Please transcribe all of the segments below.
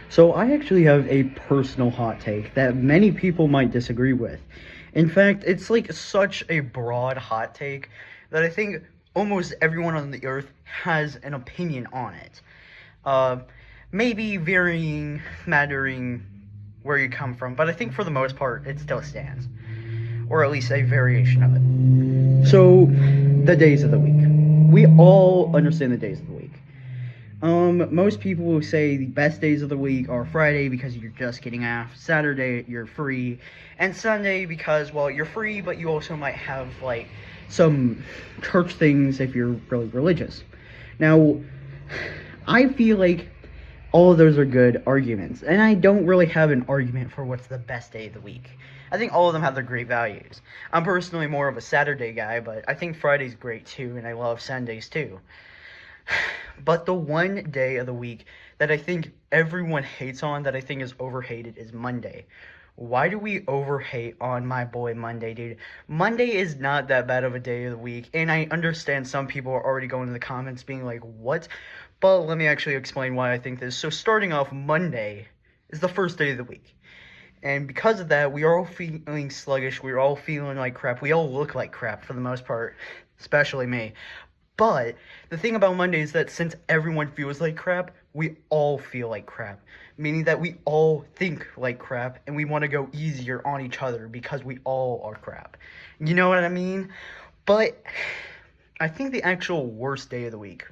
So I actually have a personal hot take that many people might disagree with. In fact, it's like such a broad hot take that I think almost everyone on the earth has an opinion on it. Uh, Maybe varying, mattering where you come from, but I think for the most part it still stands, or at least a variation of it. So, the days of the week. We all understand the days of the week. Most people will say the best days of the week are Friday because you're just getting off, Saturday you're free, and Sunday because, well, you're free, but you also might have, like, some church things if you're really religious. Now, I feel like all of those are good arguments, and I don't really have an argument for what's the best day of the week. I think all of them have their great values. I'm personally more of a Saturday guy, but I think Friday's great too, and I love Sundays too. But the one day of the week that I think everyone hates on, that I think is overhated, is Monday. Why do we overhate on my boy Monday, dude? Monday is not that bad of a day of the week, and I understand some people are already going in the comments being like, what? But let me actually explain why I think this. So starting off, Monday is the first day of the week. And because of that, we are all feeling sluggish, we're all feeling like crap, we all look like crap for the most part, especially me. But the thing about Monday is that since everyone feels like crap, we all feel like crap. Meaning that we all think like crap and we want to go easier on each other because we all are crap. You know what I mean? But I think the actual worst day of the week,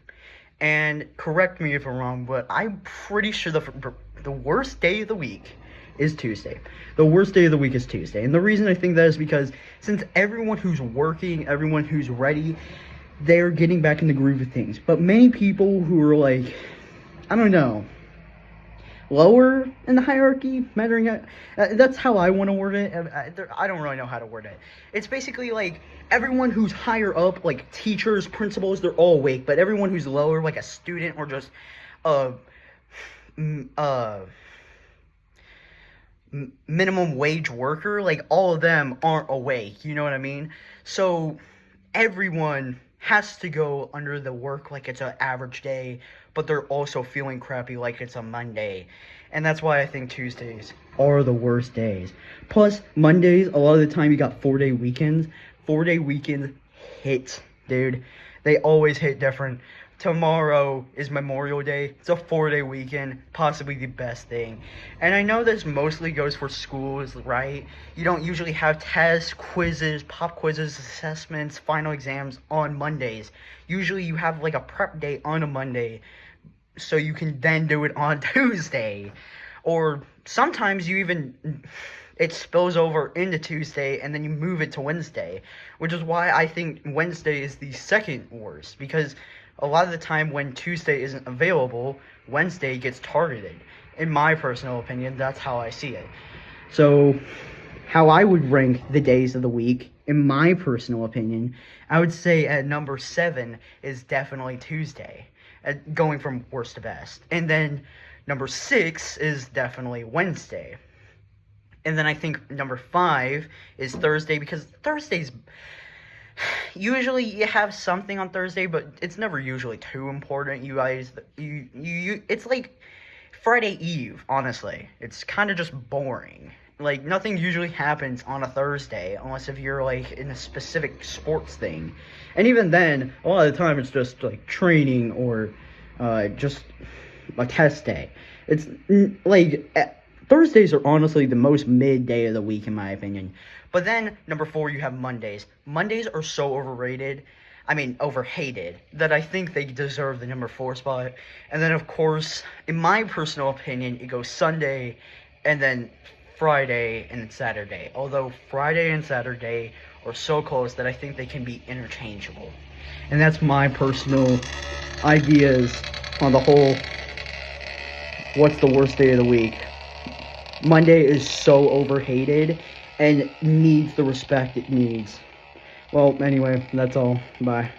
and correct me if I'm wrong, but I'm pretty sure the worst day of the week is Tuesday. The worst day of the week is Tuesday. And the reason I think that is because since everyone who's working, everyone who's ready, they're getting back in the groove of things. But many people who are like, I don't know, lower in the hierarchy, measuring out, that's how I want to word it. I don't really know how to word it. It's basically like everyone who's higher up, like teachers, principals, they're all awake. But everyone who's lower, like a student or just minimum wage worker, like all of them aren't awake. You know what I mean? So everyone has to go under the work like it's an average day, but they're also feeling crappy like it's a Monday. And that's why I think Tuesdays are the worst days. Plus, Mondays, a lot of the time you got 4-day weekends. 4-day weekends hit, dude. They always hit different. Tomorrow is Memorial Day. It's a 4-day weekend, possibly the best thing. And I know this mostly goes for schools, right? You don't usually have tests, quizzes, pop quizzes, assessments, final exams on Mondays. Usually you have like a prep day on a Monday, so you can then do it on Tuesday. Or sometimes it spills over into Tuesday and then you move it to Wednesday, which is why I think Wednesday is the second worst, because a lot of the time when Tuesday isn't available, Wednesday gets targeted. In my personal opinion, that's how I see it. So, how I would rank the days of the week, in my personal opinion, I would say at number 7 is definitely Tuesday, going from worst to best. And then number 6 is definitely Wednesday. And then I think number 5 is Thursday, because Thursday's usually you have something on Thursday, but it's never usually too important. You guys, it's like Friday Eve, honestly. It's kind of just boring. Like, nothing usually happens on a Thursday, unless if you're, like, in a specific sports thing. And even then, a lot of the time, it's just, like, training or just a test day. It's, like, Thursdays are honestly the most mid-day of the week, in my opinion. But then, number 4, you have Mondays. Mondays are so overhated, that I think they deserve the number 4 spot. And then, of course, in my personal opinion, it goes Sunday, and then Friday, and then Saturday. Although Friday and Saturday are so close that I think they can be interchangeable. And that's my personal ideas on the whole, what's the worst day of the week. Monday is so overhated and needs the respect it needs. Well, anyway, that's all. Bye.